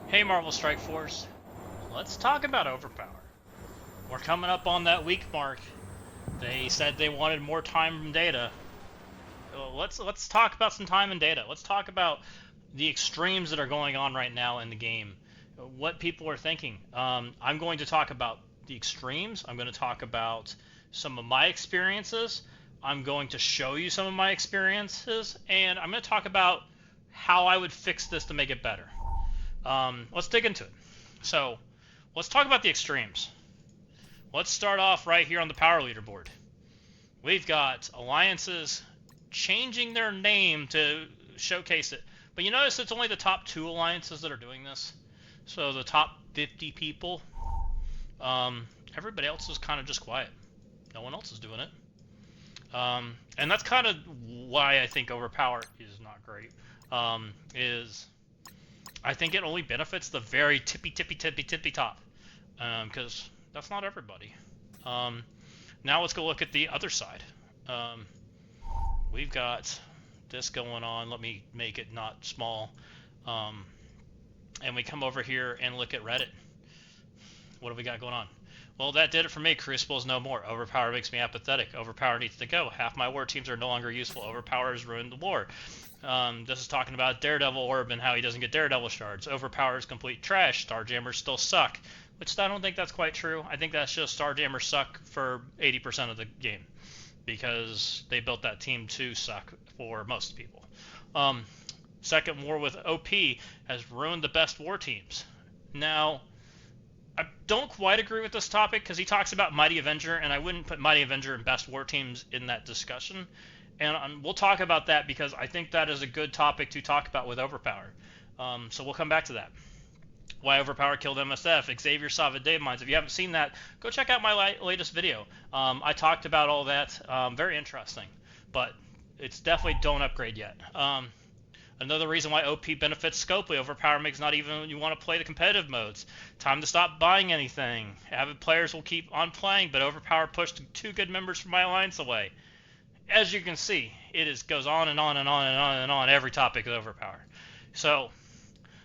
Hey Marvel Strike Force, let's talk about Overpower. We're coming up on that week mark. They said they wanted more time and data. Let's talk about some time and data. Let's talk about the extremes that are going on right now in the game. What people are thinking. I'm going to talk about the extremes. I'm going to talk about some of my experiences. I'm going to show you some of my experiences, and I'm going to talk about how I would fix this to make it better. Let's dig into it. So, let's talk about the extremes. Let's start off right here on the power leaderboard. We've got alliances changing their name to showcase it. But you notice it's only the top 2 alliances that are doing this. So the top 50 people, everybody else is kind of just quiet. No one else is doing it. And that's kind of why I think Overpower is not great. Is I think it only benefits the very tippy top, because that's not everybody. Now let's go look at the other side. We've got this going on. Let me make it not small. And we come over here and look at Reddit. What do we got going on? Well, that did it for me. Crucible is no more. Overpower makes me apathetic. Overpower needs to go. Half my war teams are no longer useful. Overpower has ruined the war. This is talking about Daredevil Orb and how he doesn't get Daredevil shards. Overpower is complete trash. Starjammers still suck. Which I don't think that's quite true. I think that's just Starjammers suck for 80% of the game, because they built that team to suck for most people. Second war with OP has ruined the best war teams. Now, I don't quite agree with this topic because he talks about Mighty Avenger, and I wouldn't put Mighty Avenger and best war teams in that discussion. And we'll talk about that because I think that is a good topic to talk about with Overpower. So we'll come back to that. Why Overpower killed MSF, Xavier Sava Dave Mines. If you haven't seen that, go check out my latest video. I talked about all that. Very interesting. But it's definitely don't upgrade yet. Another reason why OP benefits Scopely. Overpower makes not even when you want to play the competitive modes. Time to stop buying anything. Avid players will keep on playing, but Overpower pushed 2 good members from my alliance away. As you can see, it goes on and on and on and on and on. Every topic is Overpower. So,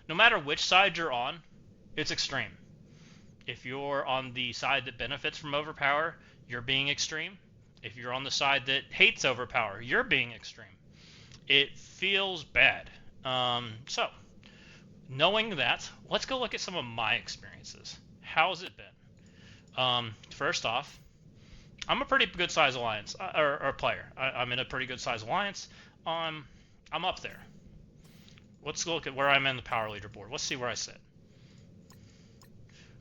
no matter which side you're on, it's extreme. If you're on the side that benefits from Overpower, you're being extreme. If you're on the side that hates Overpower, you're being extreme. It feels bad. So, knowing that, let's go look at some of my experiences. How's it been? First off, I'm a pretty good size alliance, or player. I'm in a pretty good size alliance. I'm up there. Let's look at where I'm in the power leaderboard. Let's see where I sit.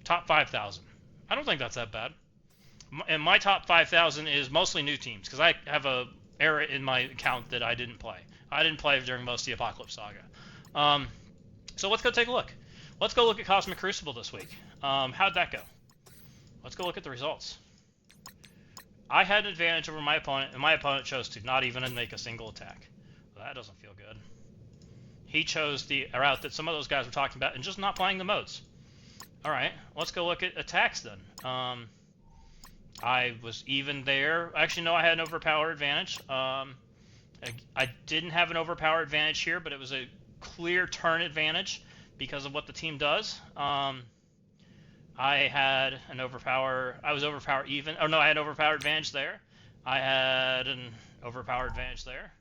Top 5,000. I don't think that's that bad. And my top 5,000 is mostly new teams, because I have a error in my account that I didn't play. I didn't play during most of the Apocalypse Saga. So let's go take a look. Let's go look at Cosmic Crucible this week. How'd that go? Let's go look at the results. I had an advantage over my opponent, and my opponent chose to not even make a single attack. Well, that doesn't feel good. He chose the route that some of those guys were talking about and just not playing the modes. Alright, let's go look at attacks then. I was even there. Actually, no, I had an overpower advantage. I didn't have an overpower advantage here, but it was a clear turn advantage because of what the team does. I had an overpower. I was overpower even. Oh no, I had an overpower advantage there. I had an overpower advantage there.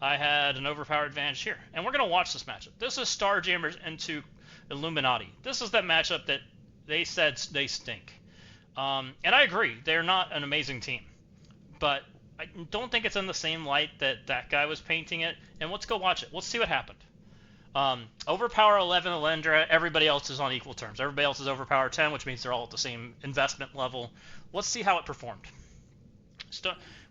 I had an overpower advantage here. And we're going to watch this matchup. This is Starjammers into Illuminati. This is that matchup that they said they stink. And I agree. They're not an amazing team. But I don't think it's in the same light that that guy was painting it. And let's go watch it. Let's see what happened. Overpower 11 Alendra, everybody else is on equal terms. Everybody else is overpower 10, which means they're all at the same investment level. Let's see how it performed.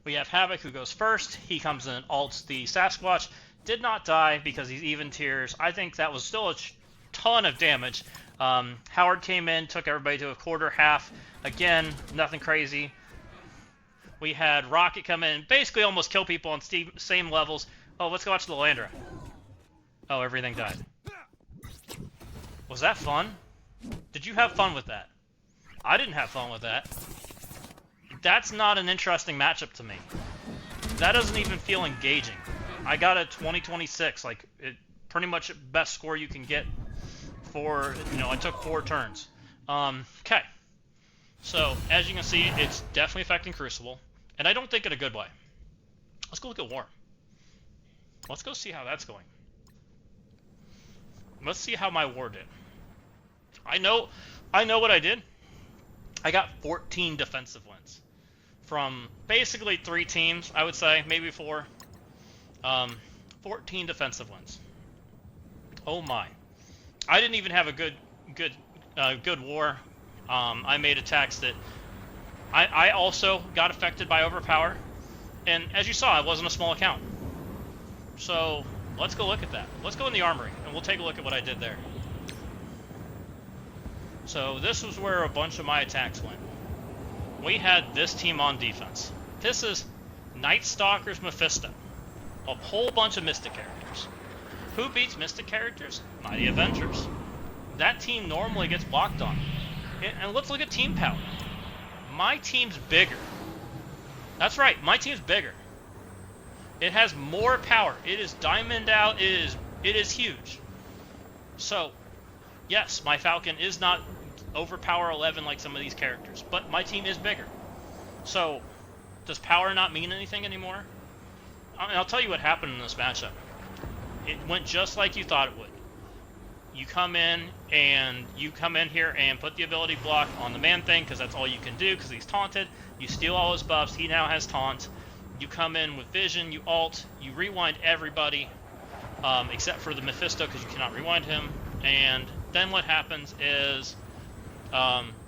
We have Havoc, who goes first. He comes in and ults the Sasquatch. Did not die because he's even tiers. I think that was still a ton of damage. Howard came in, took everybody to a quarter, half. Again, nothing crazy. We had Rocket come in and basically almost kill people on same levels. Oh, let's go watch the Landra. Oh, everything died. Was that fun? Did you have fun with that? I didn't have fun with that. That's not an interesting matchup to me. That doesn't even feel engaging. I got a 20-26, like pretty much best score you can get I took 4 turns. Okay. So, as you can see, it's definitely affecting Crucible, and I don't think in a good way. Let's go look at War. Let's go see how that's going. Let's see how my War did. I know what I did. I got 14 defensive wins from basically 3 teams, I would say, maybe 4. 14 defensive wins. Oh my! I didn't even have a good war. I made attacks that I also got affected by Overpower, and as you saw, it wasn't a small account. So let's go look at that. Let's go in the armory, and we'll take a look at what I did there. So this was where a bunch of my attacks went. We had this team on defense. This is Night Stalker's Mephisto. A whole bunch of Mystic characters. Who beats Mystic characters? Mighty Avengers. That team normally gets blocked on. And let's look at team power. My team's bigger. That's right, my team's bigger. It has more power. It is diamond out. It is huge. So, yes, my Falcon is not Overpower 11 like some of these characters, but my team is bigger. So, does power not mean anything anymore? I'll tell you what happened in this matchup. It went just like you thought it would. You come in here and put the ability block on the Man-Thing, because that's all you can do, because he's taunted. You steal all his buffs. He now has taunt. You come in with vision, you ult, you rewind everybody, except for the Mephisto, because you cannot rewind him. And then what happens is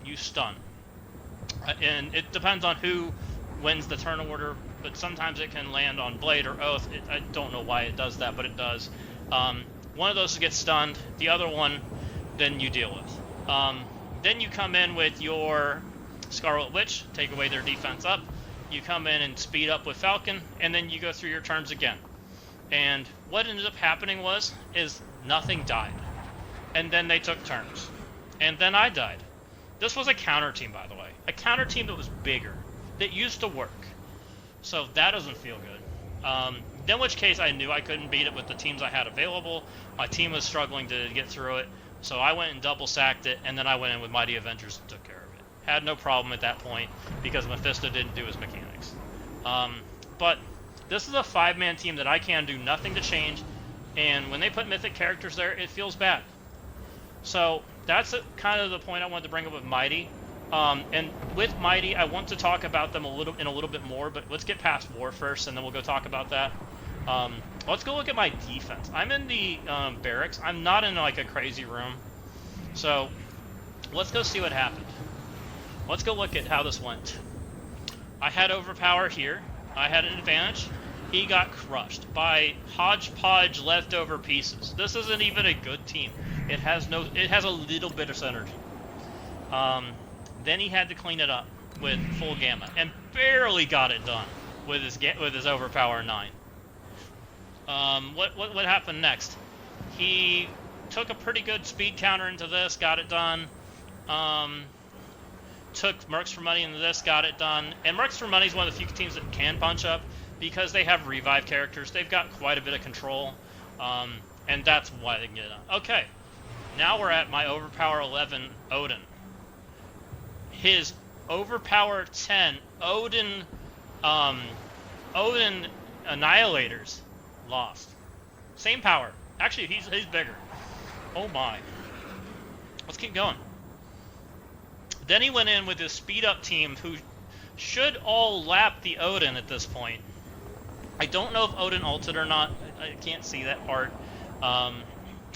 you stun. And it depends on who wins the turn order, but sometimes it can land on Blade or Oath. I don't know why it does that, but it does. One of those gets stunned. The other one, then you deal with. Then you come in with your Scarlet Witch, take away their defense up. You come in and speed up with Falcon, and then you go through your turns again. And what ended up happening is nothing died. And then they took turns. And then I died. This was a counter team, by the way. A counter team that was bigger, that used to work. So that doesn't feel good. In which case I knew I couldn't beat it with the teams I had available. My team was struggling to get through it. So I went and double sacked it, and then I went in with Mighty Avengers and took care of it. Had no problem at that point because Mephisto didn't do his mechanics. But this is a 5-man team that I can do nothing to change, and when they put mythic characters there, it feels bad. So that's kind of the point I wanted to bring up with Mighty. And with Mighty, I want to talk about them a little bit more, but let's get past War first, and then we'll go talk about that. Let's go look at my defense. I'm in the barracks. I'm not in like a crazy room. So let's go see what happened. Let's go look at how this went. I had Overpower here. I had an advantage. He got crushed by hodgepodge leftover pieces. This isn't even a good team. It has a little bit of synergy. Then he had to clean it up with full gamma and barely got it done with his Overpower 9. What happened next? He took a pretty good speed counter into this, got it done. Took Mercs for Money into this, got it done. And Mercs for Money is one of the few teams that can punch up because they have revive characters. They've got quite a bit of control, and that's why they can get it done. Okay, now we're at my Overpower 11 Odin. His Overpower 10 Odin Annihilators lost. Same power. Actually, he's bigger. Oh my. Let's keep going. Then he went in with his speed up team who should all lap the Odin at this point. I don't know if Odin ulted or not. I can't see that part.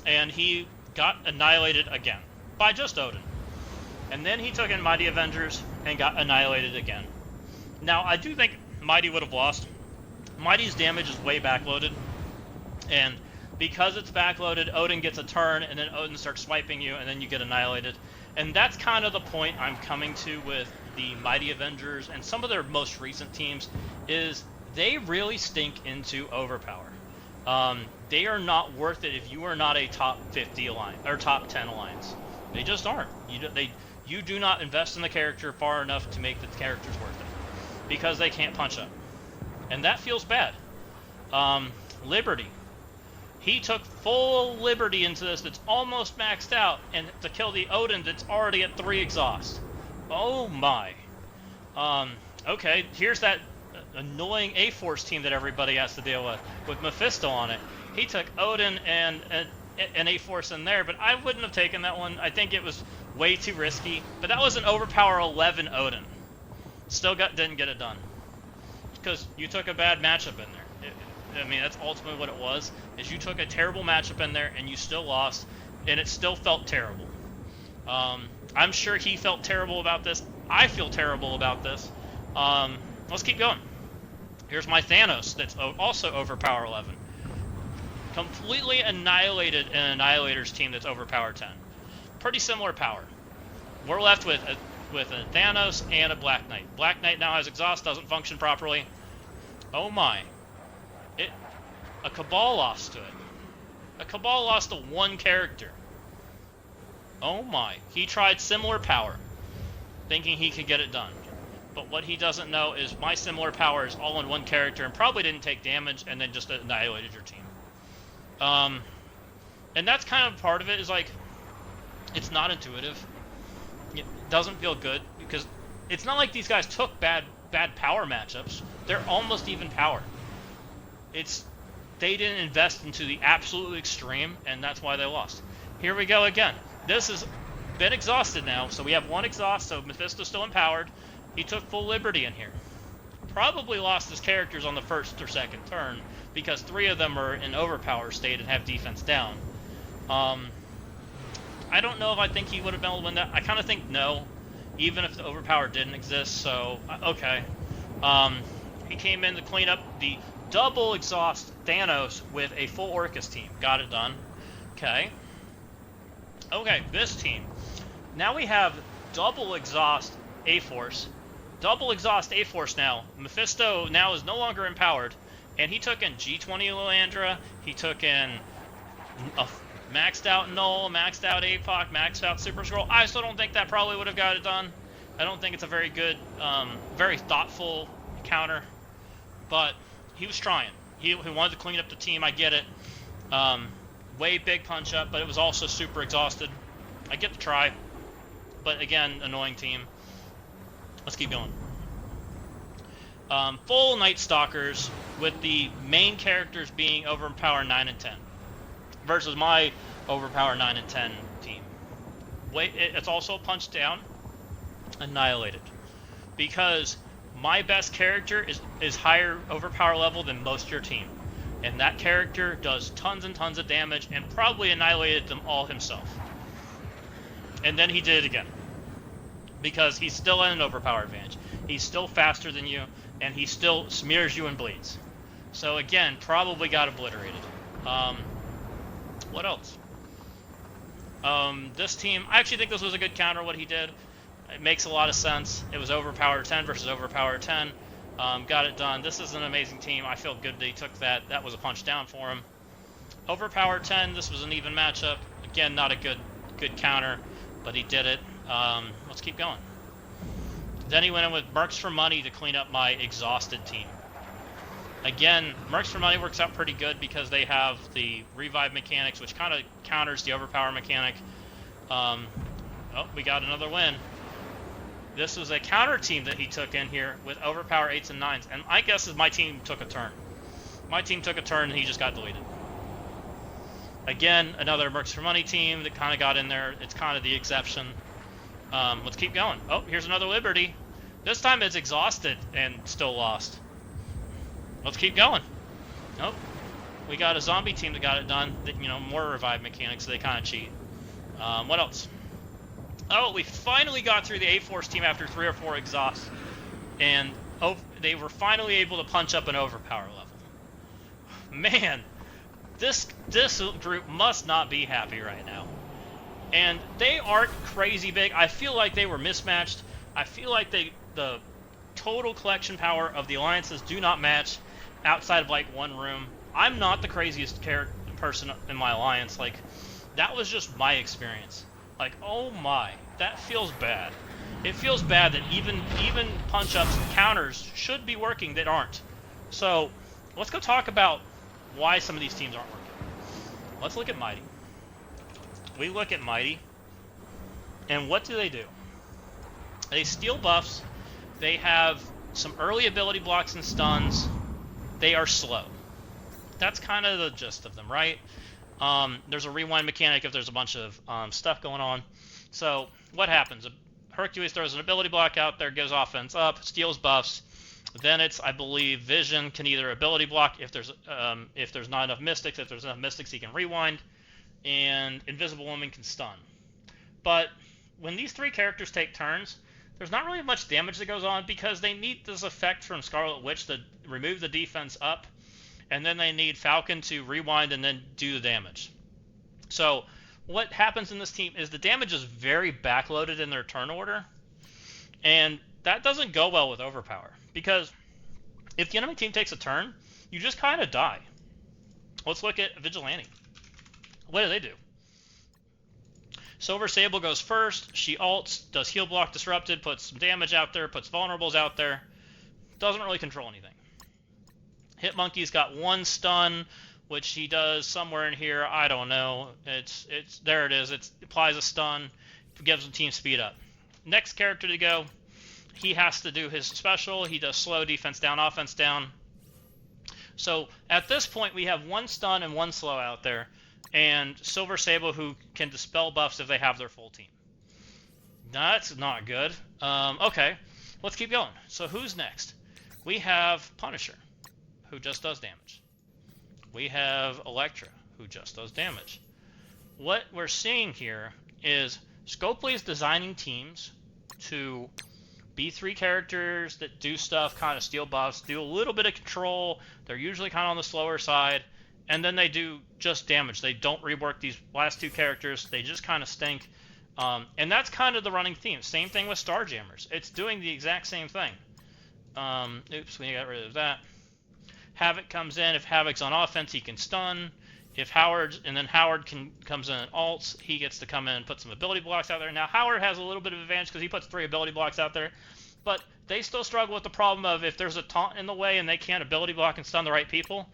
And he got annihilated again by just Odin. And then he took in Mighty Avengers and got annihilated again. Now, I do think Mighty would have lost. Mighty's damage is way backloaded. And because it's backloaded, Odin gets a turn, and then Odin starts swiping you, and then you get annihilated. And that's kind of the point I'm coming to with the Mighty Avengers and some of their most recent teams, is they really stink into Overpower. They are not worth it if you are not a top 50 alliance, or top 10 alliance. They just aren't. You do not invest in the character far enough to make the characters worth it, because they can't punch up. And that feels bad. Liberty. He took full liberty into this that's almost maxed out, and to kill the Odin that's already at 3 exhaust. Oh my. Okay, here's that annoying A-Force team that everybody has to deal with Mephisto on it. He took Odin and an A-Force in there, but I wouldn't have taken that one. I think it was way too risky. But that was an Overpower 11 Odin. Still didn't get it done. Because you took a bad matchup in there. I mean, that's ultimately what it was, is you took a terrible matchup in there and you still lost, and it still felt terrible. I'm sure he felt terrible about this. I feel terrible about this. Let's keep going. Here's my Thanos that's also Overpower 11. Completely annihilated an Annihilator's team that's Overpower 10. Pretty similar power. We're left with a Thanos and a Black Knight. Black Knight now has exhaust, doesn't function properly. Oh my. A Cabal lost to it. A Cabal lost to one character. Oh my. He tried similar power, thinking he could get it done. But what he doesn't know is my similar power is all in one character and probably didn't take damage and then just annihilated your team. And that's kind of part of it, is like, it's not intuitive. It doesn't feel good, because it's not like these guys took bad power matchups. They're almost even power. They didn't invest into the absolute extreme, and that's why they lost. Here we go again. This has been exhausted now, so we have 1 exhaust, so Mephisto's still empowered. He took full liberty in here. Probably lost his characters on the first or second turn, because 3 of them are in overpower state and have defense down. I don't know if I think he would have been able to win that. I kind of think no, even if the overpower didn't exist, so okay. He came in to clean up the double exhaust Thanos with a full Orcus team. Got it done. Okay. Okay, this team. Now we have double exhaust A-Force. Double exhaust A-Force now. Mephisto now is no longer empowered. And he took in G20 Lilandra. He took in a maxed out Null, maxed out APOC, maxed out Super Scroll. I still don't think that probably would have got it done. I don't think it's a very good, very thoughtful counter. But he was trying. He wanted to clean up the team. I get it. Way big punch up, but it was also super exhausted. I get the try. But again, annoying team. Let's keep going. Full Night Stalkers with the main characters being Overpower 9 and 10 versus my Overpower 9 and 10 team. It's also punch down, annihilated, because my best character is higher overpower level than most of your team, and that character does tons and tons of damage and probably annihilated them all himself. And then he did it again, because he's still at an overpower advantage. He's still faster than you, and he still smears you and bleeds. So again, probably got obliterated. What else? This team, I actually think this was a good counter, what he did. It makes a lot of sense. It was Overpower 10 versus Overpower 10. Got it done. This is an amazing team. I feel good that he took that. That was a punch down for him. Overpower 10, this was an even matchup. Again, not a good counter, but he did it. Let's keep going. Then he went in with Mercs for Money to clean up my exhausted team. Again, Mercs for Money works out pretty good because they have the revive mechanics, which kind of counters the overpower mechanic. Oh, we got another win. This was a counter team that he took in here with overpower 8s and 9s, and my guess is my team took a turn. My team took a turn and he just got deleted. Again, another Mercs for Money team that kind of got in there. It's kind of the exception. Let's keep going. Oh, here's another Liberty. This time it's exhausted and still lost. Let's keep going. Oh, we got a zombie team that got it done. More revive mechanics, so they kind of cheat. What else? Oh, we finally got through the A-Force team after 3 or 4 exhausts, and they were finally able to punch up an overpower level. Man, this group must not be happy right now. And they aren't crazy big. I feel like they were mismatched. I feel like the total collection power of the alliances do not match outside of like one room. I'm not the craziest person in my alliance. Like, that was just my experience. Like, oh my, that feels bad. It feels bad that even punch-ups and counters should be working that aren't. So let's go talk about why some of these teams aren't working. Let's look at Mighty. We look at Mighty, and what do? They steal buffs. They have some early ability blocks and stuns. They are slow. That's kind of the gist of them, right? There's a rewind mechanic if there's a bunch of stuff going on. So what happens? Hercules throws an ability block out there, gives offense up, steals buffs. Then it's, I believe, Vision can either ability block if there's not enough Mystics. If there's enough Mystics, he can rewind. And Invisible Woman can stun. But when these three characters take turns, there's not really much damage that goes on because they need this effect from Scarlet Witch to remove the defense up, and then they need Falcon to rewind and then do the damage. So what happens in this team is the damage is very backloaded in their turn order, and that doesn't go well with Overpower because if the enemy team takes a turn, you just kind of die. Let's look at Vigilante. What do? Silver Sable goes first. She ults, does heal block disrupted, puts some damage out there, puts vulnerables out there. Doesn't really control anything. Hitmonkey's got one stun, which he does somewhere in here. I don't know. It's there it is. It applies a stun, gives the team speed up. Next character to go, he has to do his special. He does slow, defense down, offense down. So at this point, we have one stun and one slow out there, and Silver Sable who can dispel buffs if they have their full team. That's not good. Okay, let's keep going. So who's next? We have Punisher, who just does damage. We have Elektra, who just does damage. What we're seeing here is Scopely's designing teams to be three characters that do stuff, kind of steal buffs, do a little bit of control. They're usually kind of on the slower side. And then they do just damage. They don't rework these last two characters. They just kind of stink. And that's kind of the running theme. Same thing with Starjammers. It's doing the exact same thing. Oops, we got rid of that. Havoc comes in. If Havoc's on offense, he can stun. If Howard comes in and ults, he gets to come in and put some ability blocks out there. Now, Howard has a little bit of advantage because he puts 3 ability blocks out there. But they still struggle with the problem of if there's a taunt in the way and they can't ability block and stun the right people,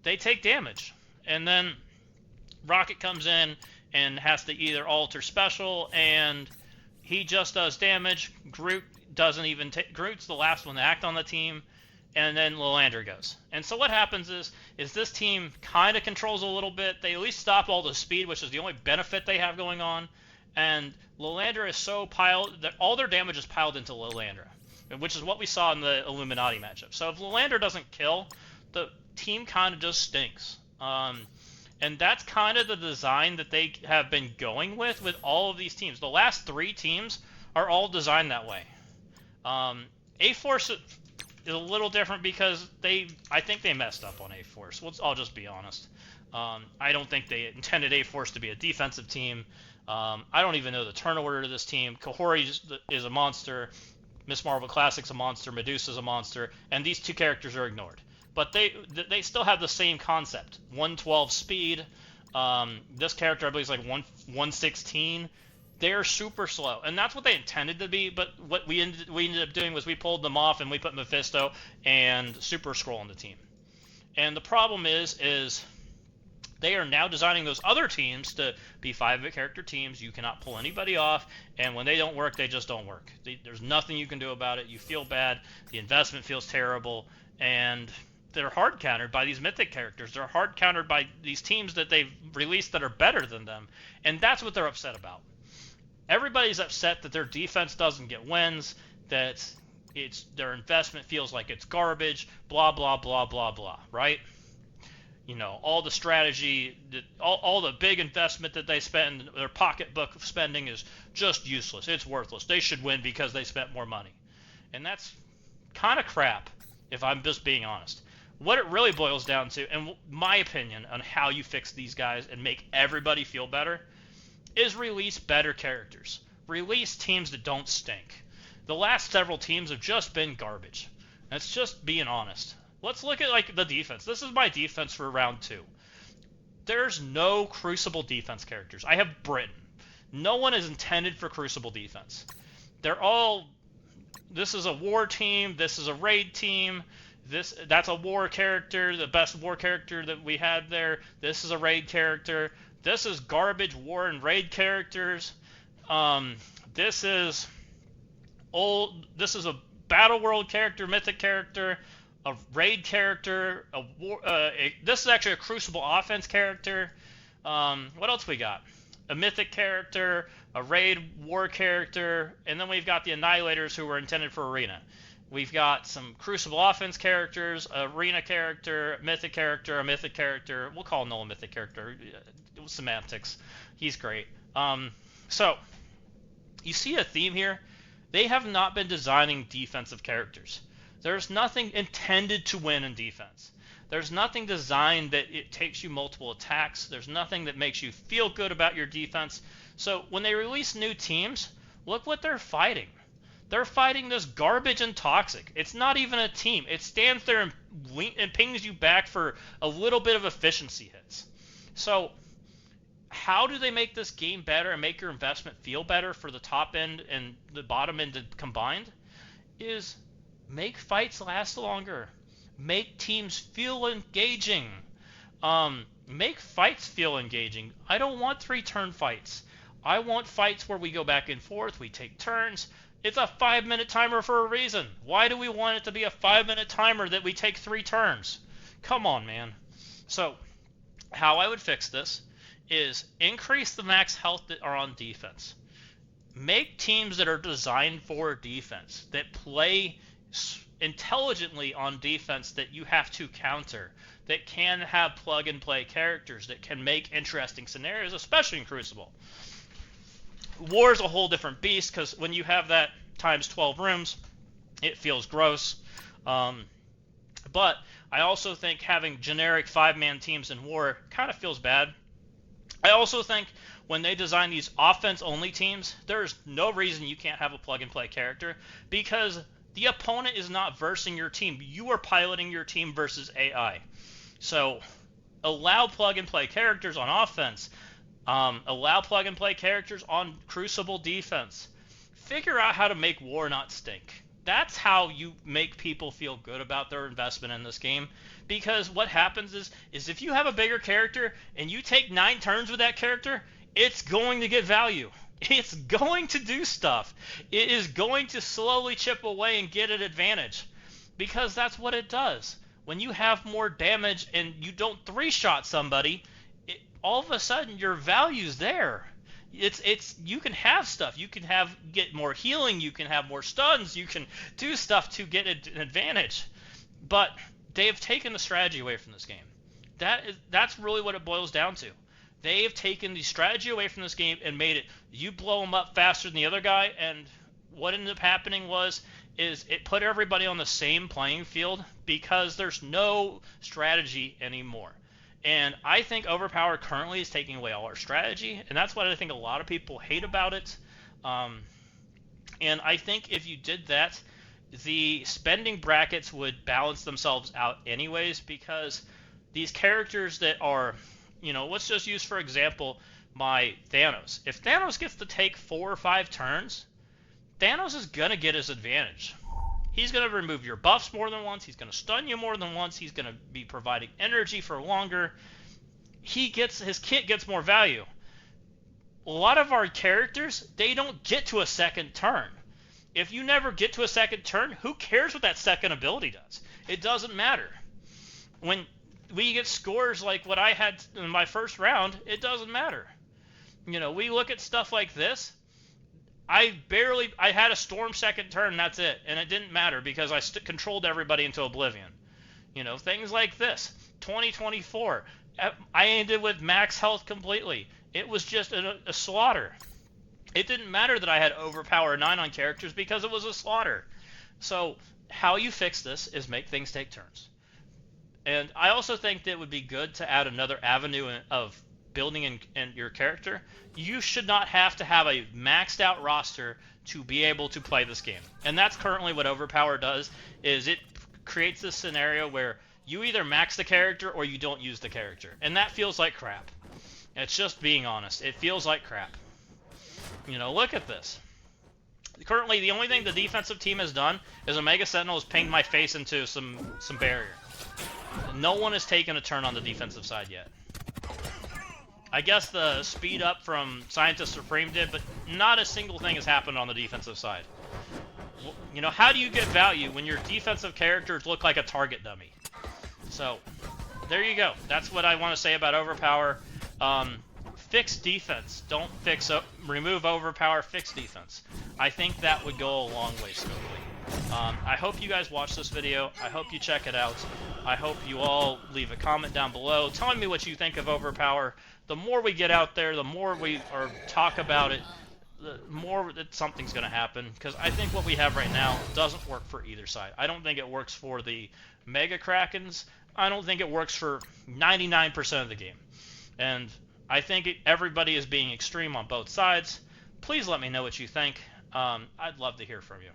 they take damage. And then Rocket comes in and has to either ult or special, and he just does damage. Groot doesn't even take... Groot's the last one to act on the team, and then Lilandra goes. And so what happens is this team kind of controls a little bit. They at least stop all the speed, which is the only benefit they have going on. And Lilandra is so piled that all their damage is piled into Lilandra, which is what we saw in the Illuminati matchup. So if Lilandra doesn't kill, the team kind of just stinks. And that's kind of the design that they have been going with all of these teams. The last 3 teams are all designed that way. A-Force is a little different because I think they messed up on A-Force. I'll just be honest. I don't think they intended A-Force to be a defensive team. I don't even know the turn order to this team. Kahori is a monster. Miss Marvel Classic's a monster. Medusa's a monster. And these 2 characters are ignored. But they still have the same concept. 112 speed. This character, I believe, is like 116. They're super slow, and that's what they intended to be. But what we ended up doing was we pulled them off and we put Mephisto and Super Skrull on the team. And the problem is they are now designing those other teams to be 5-character teams. You cannot pull anybody off, and when they don't work, they just don't work. There's nothing you can do about it. You feel bad. The investment feels terrible, and they're hard countered by these mythic characters. They're hard countered by these teams that they've released that are better than them, and that's what they're upset about. Everybody's upset that their defense doesn't get wins, that their investment feels like it's garbage, blah, blah, blah, blah, blah, right? You know, all the strategy, all the big investment that they spend, their pocketbook spending is just useless. It's worthless. They should win because they spent more money. And that's kind of crap, if I'm just being honest. What it really boils down to, and my opinion on how you fix these guys and make everybody feel better, is release better characters. Release teams that don't stink. The last several teams have just been garbage. That's just being honest. Let's look at like the defense. This is my defense for round 2. There's no Crucible defense characters. I have Britain. No one is intended for Crucible defense. They're all... This is a war team. This is a raid team. That's a war character, the best war character that we had there. This is a raid character. This is garbage war and raid characters. This is old. This is a battle world character, mythic character, a raid character, a war. This is actually a crucible offense character. What else we got? A mythic character, a raid war character, and then we've got the annihilators who were intended for arena. We've got some crucible offense characters, arena character, a mythic character. We'll call Null a mythic character. Semantics. He's great. So you see a theme here. They have not been designing defensive characters. There's nothing intended to win in defense. There's nothing designed that it takes you multiple attacks. There's nothing that makes you feel good about your defense. So when they release new teams, look what they're fighting. They're fighting this garbage and toxic. It's not even a team. It stands there and pings you back for a little bit of efficiency hits. So how do they make this game better and make your investment feel better for the top end and the bottom end combined? Is make fights last longer. Make teams feel engaging. Make fights feel engaging. I don't want 3-turn fights. I want fights where we go back and forth, we take turns. It's a 5-minute timer for a reason. Why do we want it to be a 5-minute timer that we take 3 turns? Come on, man. So, how I would fix this is increase the max health that are on defense. Make teams that are designed for defense, that play intelligently on defense that you have to counter, that can have plug-and-play characters, that can make interesting scenarios, especially in Crucible. War is a whole different beast because when you have that times 12 rooms, it feels gross. But I also think having generic 5-man teams in War kind of feels bad. I also think when they design these offense-only teams, there's no reason you can't have a plug-and-play character because the opponent is not versing your team. You are piloting your team versus AI. So allow plug-and-play characters on offense. Allow plug-and-play characters on Crucible defense. Figure out how to make War not stink. That's how you make people feel good about their investment in this game. Because what happens is if you have a bigger character and you take 9 turns with that character, it's going to get value. It's going to do stuff. It is going to slowly chip away and get an advantage. Because that's what it does. When you have more damage and you don't 3-shot somebody, all of a sudden your value's there. It's you can have stuff. You can get more healing. You can have more stuns. You can do stuff to get an advantage. But they've taken the strategy away from this game. That's really what it boils down to. They have taken the strategy away from this game and made it you blow them up faster than the other guy. And what ended up happening is it put everybody on the same playing field because there's no strategy anymore. And I think Overpower currently is taking away all our strategy, and that's what I think a lot of people hate about it. And I think if you did that, the spending brackets would balance themselves out anyways, because these characters that are, let's just use, for example, my Thanos. If Thanos gets to take 4 or 5 turns, Thanos is going to get his advantage. He's going to remove your buffs more than once. He's going to stun you more than once. He's going to be providing energy for longer. His kit gets more value. A lot of our characters, they don't get to a second turn. If you never get to a second turn, who cares what that second ability does? It doesn't matter. When we get scores like what I had in my first round, it doesn't matter. We look at stuff like this. I had a storm second turn, that's it. And it didn't matter because I controlled everybody into oblivion. Things like this. 2024, I ended with max health completely. It was just a slaughter. It didn't matter that I had Overpower 9 on characters because it was a slaughter. So how you fix this is make things take turns. And I also think that it would be good to add another avenue of building in your character. You should not have to have a maxed out roster to be able to play this game. And that's currently what Overpower does, is it creates this scenario where you either max the character or you don't use the character. And that feels like crap. It's just being honest. It feels like crap. Look at this. Currently, the only thing the defensive team has done is Omega Sentinel has pinged my face into some barrier. No one has taken a turn on the defensive side yet. I guess the speed up from Scientist Supreme did, but not a single thing has happened on the defensive side. You know, how do you get value when your defensive characters look like a target dummy? So, there you go. That's what I want to say about Overpower. Fix defense. Don't remove Overpower, fix defense. I think that would go a long way smoothly. I hope you guys watch this video. I hope you check it out. I hope you all leave a comment down below telling me what you think of Overpower. The more we get out there, the more we talk about it, the more that something's going to happen. Because I think what we have right now doesn't work for either side. I don't think it works for the Mega Krakens. I don't think it works for 99% of the game. And I think everybody is being extreme on both sides. Please let me know what you think. I'd love to hear from you.